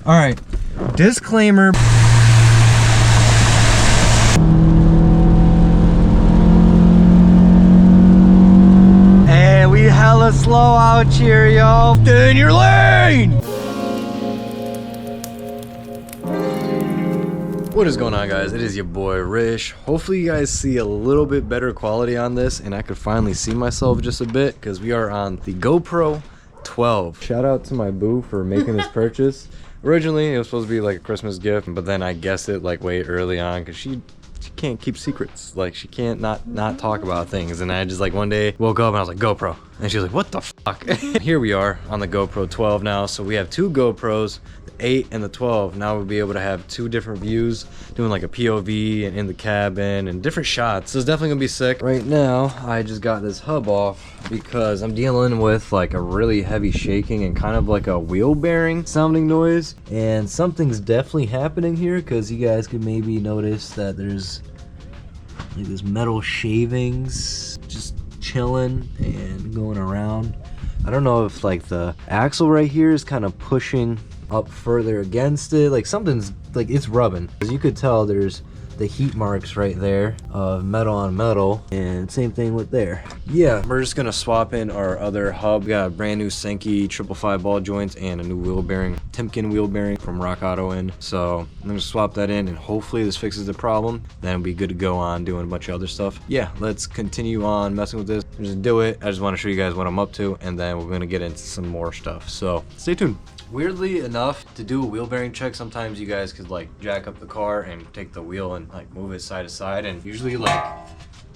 All right, disclaimer. Hey, we hella slow out here, yo. Stay in your lane. What is going on, guys? It is your boy Rish. Hopefully you guys see a little bit better quality on this and I could finally see myself just a bit, because we are on the GoPro 12. Shout out to my boo for making this purchase. Originally it was supposed to be like a Christmas gift, but then I guessed it like way early on because she can't keep secrets. Like, she can't not talk about things. And I just like one day woke up and I was like, GoPro, and she was like, what the fuck? Here we are on the GoPro 12 now. So we have two GoPros, the 8 and the 12. Now we'll be able to have two different views, doing like a POV and in the cabin and different shots. So it's definitely gonna be sick. Right now I just got this hub off because I'm dealing with like a really heavy shaking and kind of like a wheel bearing sounding noise, and something's definitely happening here, because you guys could maybe notice that there's like this metal shavings just chilling and going around. I don't know if like the axle right here is kind of pushing up further against it, like something's like it's rubbing. As you could tell, there's the heat marks right there of metal on metal, and same thing with there. Yeah, we're just gonna swap in our other hub. We got a brand new Senki 555 ball joints and a new wheel bearing, Timken wheel bearing from Rock Auto in. So I'm gonna swap that in and hopefully this fixes the problem. Then we'll be good to go on doing a bunch of other stuff. Yeah, let's continue on messing with this. Just do it. I just want to show you guys what I'm up to, and then we're gonna get into some more stuff. So stay tuned. Weirdly enough, to do a wheel bearing check, sometimes you guys could like jack up the car and take the wheel and like move it side to side, and usually like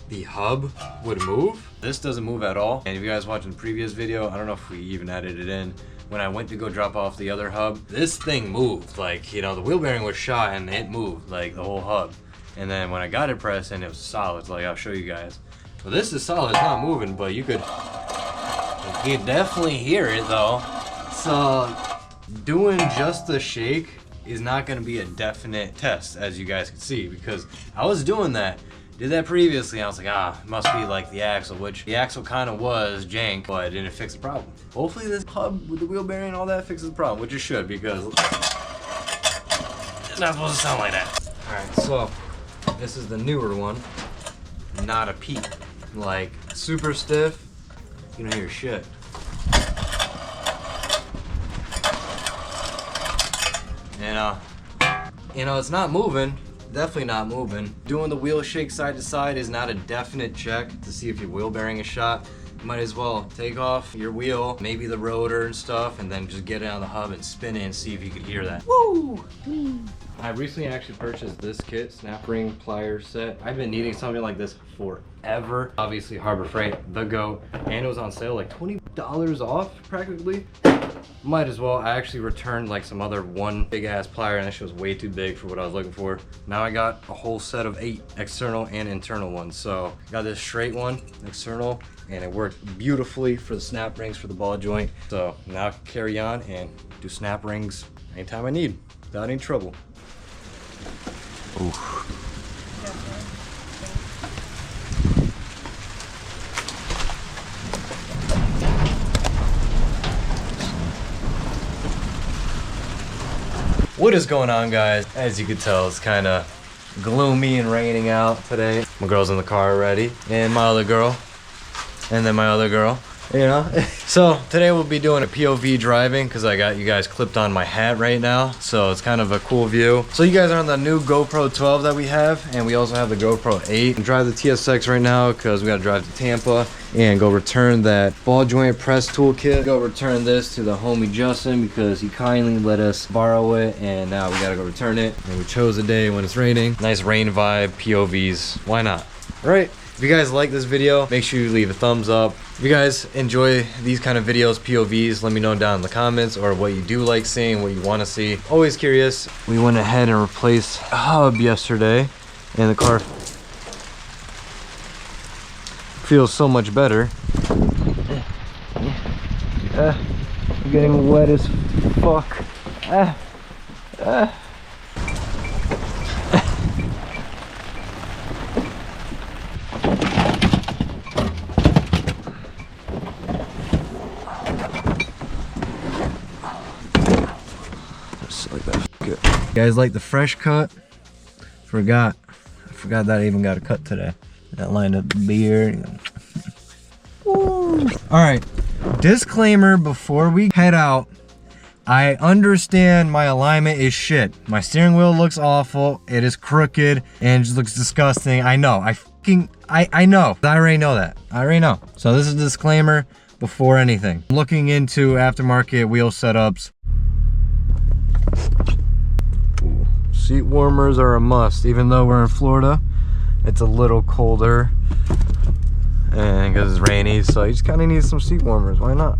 the hub would move. This doesn't move at all. And if you guys watching the previous video, I don't know if we even added it in, when I went to go drop off the other hub, this thing moved. Like, you know, the wheel bearing was shot and it moved, like the whole hub. And then when I got it pressed and it was solid, like I'll show you guys. So this is solid, it's not moving, but you could definitely hear it though. So doing just the shake is not going to be a definite test, as you guys can see, because I was doing that, did that previously, and I was like, it must be like the axle, which the axle kind of was jank, but it didn't fix the problem. Hopefully this hub with the wheel bearing and all that fixes the problem, which it should, because it's not supposed to sound like that. Alright, so this is the newer one, not a peep. Like, super stiff, you don't hear shit. You know, it's not moving, definitely not moving. Doing the wheel shake side to side is not a definite check to see if your wheel bearing is shot. You might as well take off your wheel, maybe the rotor and stuff, and then just get it on the hub and spin it and see if you can hear that. Woo! I recently actually purchased this kit, snap ring pliers set. I've been needing something like this forever. Obviously Harbor Freight, the GOAT, and it was on sale like $20 off practically. Might as well. I actually returned like some other one big ass plier and that shit was way too big for what I was looking for. Now I got a whole set of 8 external and internal ones. So got this straight one, external, and it worked beautifully for the snap rings for the ball joint. So now I can carry on and do snap rings anytime I need without any trouble. Ooh. What is going on, guys? As you can tell, it's kind of gloomy and raining out today. My girl's in the car already, and my other girl, and then my other girl, you know? So today we'll be doing a POV driving, because I got you guys clipped on my hat right now, so it's kind of a cool view. So you guys are on the new GoPro 12 that we have, and we also have the GoPro 8. I drive the TSX right now because we got to drive to Tampa and go return that ball joint press toolkit. Go return this to the homie Justin because he kindly let us borrow it, and now we gotta go return it. And we chose a day when it's raining. Nice rain vibe, POVs, why not? All right, if you guys like this video, make sure you leave a thumbs up. If you guys enjoy these kind of videos, POVs, let me know down in the comments, or what you do like seeing, what you want to see. Always curious. We went ahead and replaced a hub yesterday, and the car feels so much better. I'm getting wet as fuck. like that. Good. You guys like the fresh cut? I forgot that I even got a cut today. That lined up the beard. Alright, disclaimer before we head out. I understand my alignment is shit. My steering wheel looks awful. It is crooked and just looks disgusting. I know. I know. I already know that. I already know. So this is a disclaimer before anything. I'm looking into aftermarket wheel setups. Ooh. Seat warmers are a must. Even though we're in Florida, it's a little colder. And because it's rainy, so you just kind of need some seat warmers. Why not?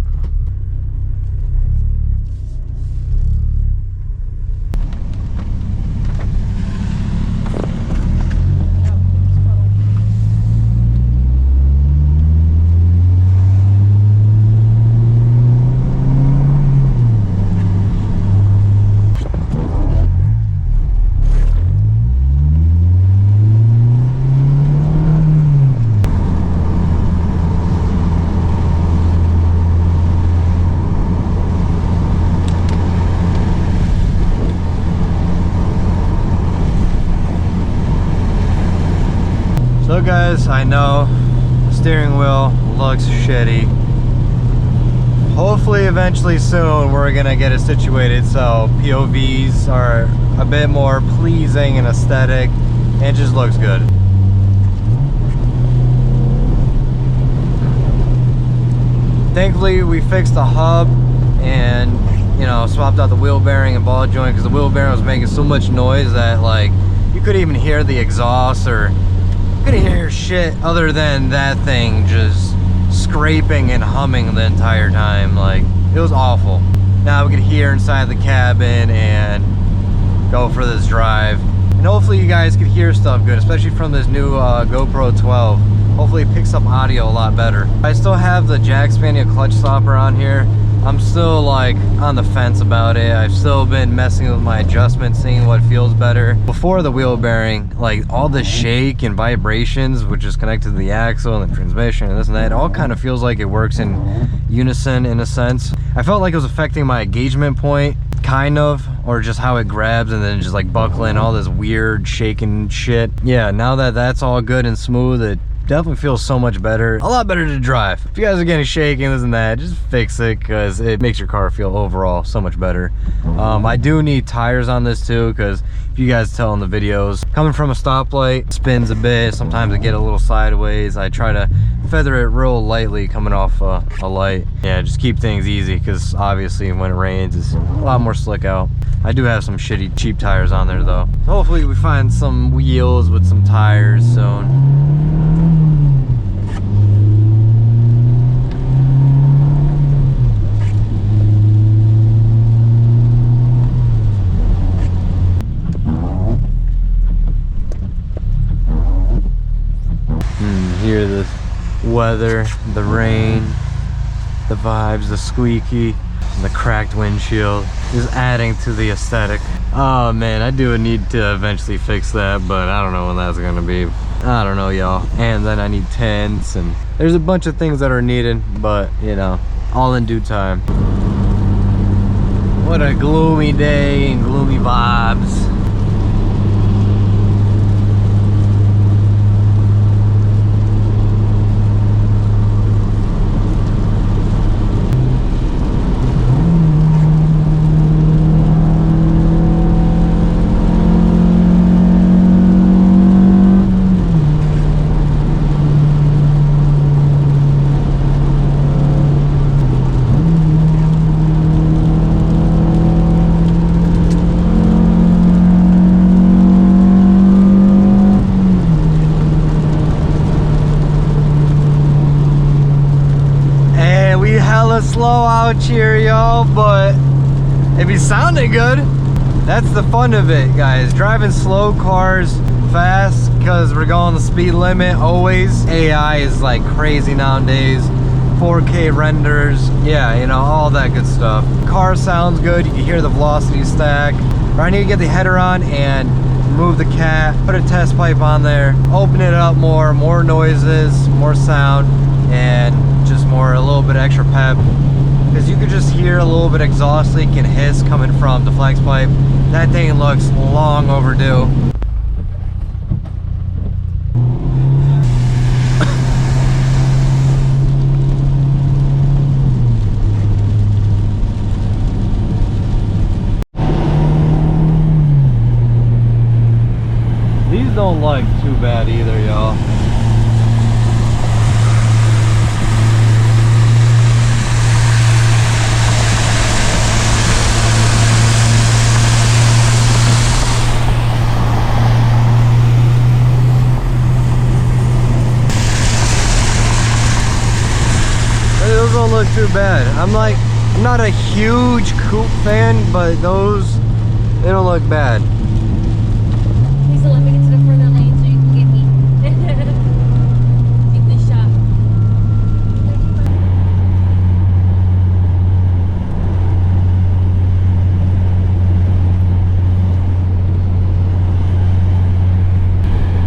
So guys, I know the steering wheel looks shitty. Hopefully eventually soon we're gonna get it situated so POVs are a bit more pleasing and aesthetic and it just looks good. Thankfully we fixed the hub and, you know, swapped out the wheel bearing and ball joint because the wheel bearing was making so much noise that like you couldn't even hear the exhaust or couldn't hear shit other than that thing just scraping and humming the entire time. Like, it was awful. Now we can hear inside the cabin and go for this drive. And hopefully you guys can hear stuff good, especially from this new GoPro 12. Hopefully it picks up audio a lot better. I still have the Jack Spaniel clutch stopper on here. I'm still like on the fence about it. I've still been messing with my adjustments, seeing what feels better. Before the wheel bearing, like all the shake and vibrations, which is connected to the axle and the transmission and this and that, it all kind of feels like it works in unison in a sense. I felt like it was affecting my engagement point, kind of, or just how it grabs and then just like buckling, all this weird shaking shit. Yeah, now that that's all good and smooth, it definitely feels so much better, a lot better to drive. If you guys are getting shaking, this and that, just fix it because it makes your car feel overall so much better. I do need tires on this too because if you guys tell in the videos, coming from a stoplight, spins a bit, sometimes I get a little sideways. I try to feather it real lightly coming off a light. Yeah, just keep things easy because obviously when it rains it's a lot more slick out. I do have some shitty cheap tires on there though. Hopefully we find some wheels with some tires soon. Hear the weather, the rain, the vibes, the squeaky, the cracked windshield is adding to the aesthetic. Oh man, I do need to eventually fix that, but I don't know when that's gonna be. I don't know, y'all. And then I need tents and there's a bunch of things that are needed, but you know, all in due time. What a gloomy day and gloomy vibes. Slow out here, y'all, but it be sounding good. That's the fun of it, guys. Driving slow cars fast because we're going the speed limit always. AI is like crazy nowadays. 4K renders, yeah, you know, all that good stuff. Car sounds good. You can hear the velocity stack. But I need to get the header on and remove the cat, put a test pipe on there, open it up more noises, more sound, and just a little bit extra pep. because you could just hear a little bit exhaust leak and hiss coming from the flex pipe. That thing looks long overdue. These don't look too bad either, y'all. Those don't look too bad. I'm not a huge coupe fan, but those, they don't look bad. Please don't let me get to the further lane so you can get me. Take this shot.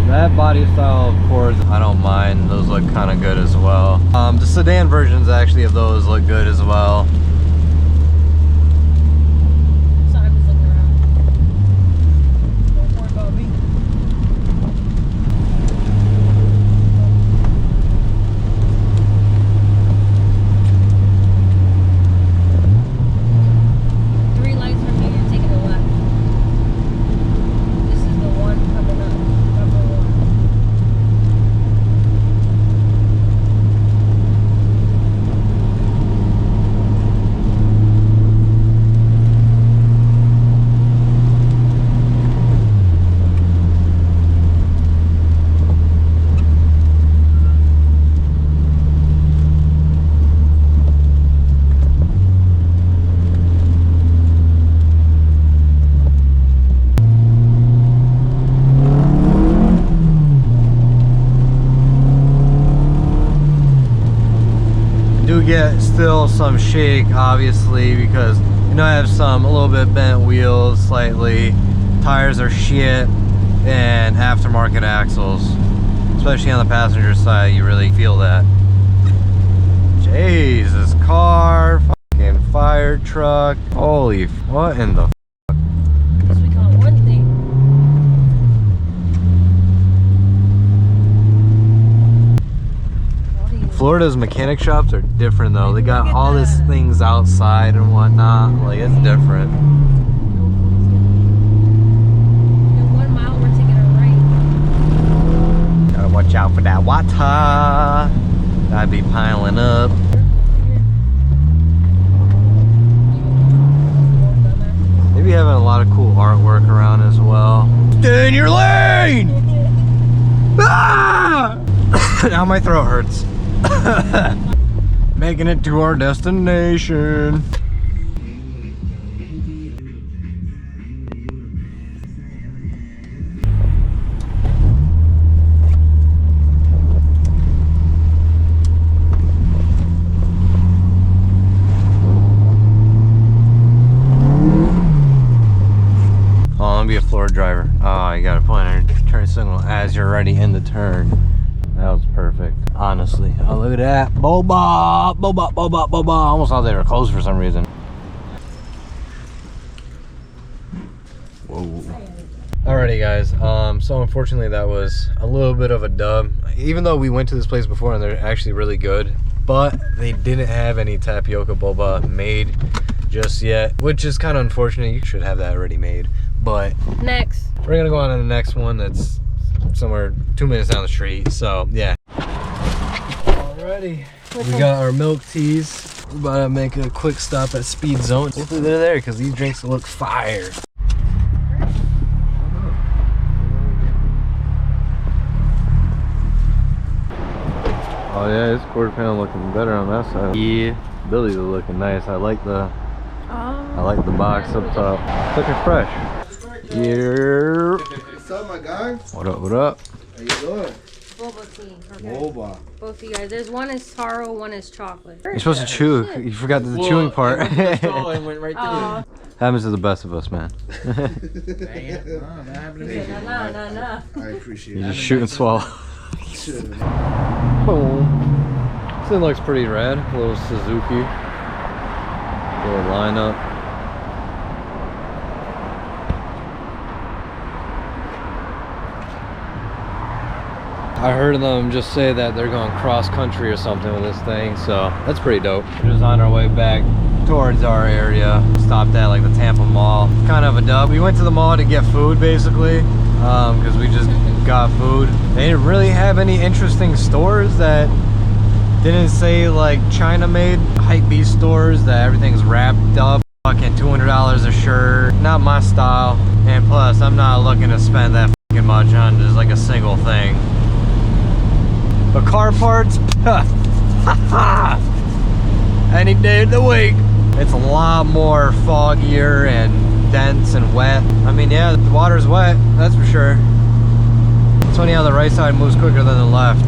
That body style, of course, I don't mind. Those look kind of good as well. The sedan versions actually of those look good as well. Sorry, I'm just looking around. Don't worry about me. Three lights from here, you're taking a left. This is the one coming up. Number one. Do get still some shake, obviously, because you know I have a little bit bent wheels slightly, tires are shit, and aftermarket axles, especially on the passenger side. You really feel that. Jesus, car, fucking fire truck, holy, what in the Guess we call one thing. Florida's mechanic shops are different though. They got all these things outside and whatnot. Like, it's different. In 1 mile, we're taking a right. Gotta watch out for that water. That'd be piling up. They be having a lot of cool artwork around as well. Stay in your lane! Ah! Now my throat hurts. Making it to our destination. Oh, I'm gonna be a Florida driver. Oh, you got a pointer turn signal as you're already in the turn. That was perfect, honestly. Oh, look at that. Boba! Boba, Boba, Boba. I almost thought they were closed for some reason. Whoa. Alrighty, guys. So unfortunately, that was a little bit of a dub. Even though we went to this place before and they're actually really good, but they didn't have any tapioca boba made just yet, which is kind of unfortunate. You should have that already made. But Next. we're gonna go on to the next one that's somewhere 2 minutes down the street. So yeah. Alrighty, we got our milk teas. We're about to make a quick stop at Speed Zone. Hopefully they're there because these drinks look fire. Oh yeah, this quarter panel looking better on that side. Yeah, Billy's are looking nice. I like the box up top. Looking fresh. Yeah. What's up, my guy? What up, what up? How you doing? Boba tea. Okay. Boba. Both of you guys. There's one is taro, one is chocolate. You're supposed to chew. You forgot the chewing part. Went right Aw. Happens to the best of us, man. Nah. I appreciate You it. just shoot and swallow. Boom. This thing looks pretty rad. A little Suzuki. Little lineup. I heard them just say that they're going cross country or something with this thing, so that's pretty dope. We're just on our way back towards our area. Stopped at like the Tampa mall. Kind of a dub. We went to the mall to get food basically, because we just got food. They didn't really have any interesting stores that didn't say like China made hype beast stores that everything's wrapped up. Fucking $200 a shirt. Not my style. And plus, I'm not looking to spend that fucking much on just like a single thing. But car parts, any day of the week. It's a lot more foggier and dense and wet. I mean, yeah, the water's wet, that's for sure. It's funny how the right side moves quicker than the left.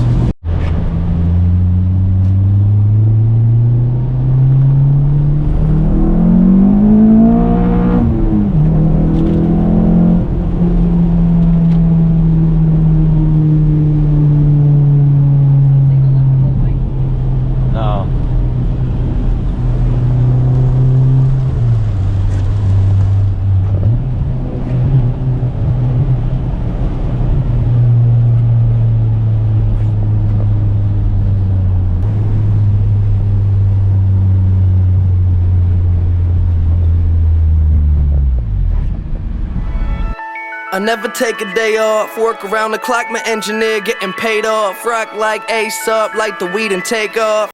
I never take a day off, work around the clock, my engineer getting paid off. Rock like Ace up, like the weed and take off.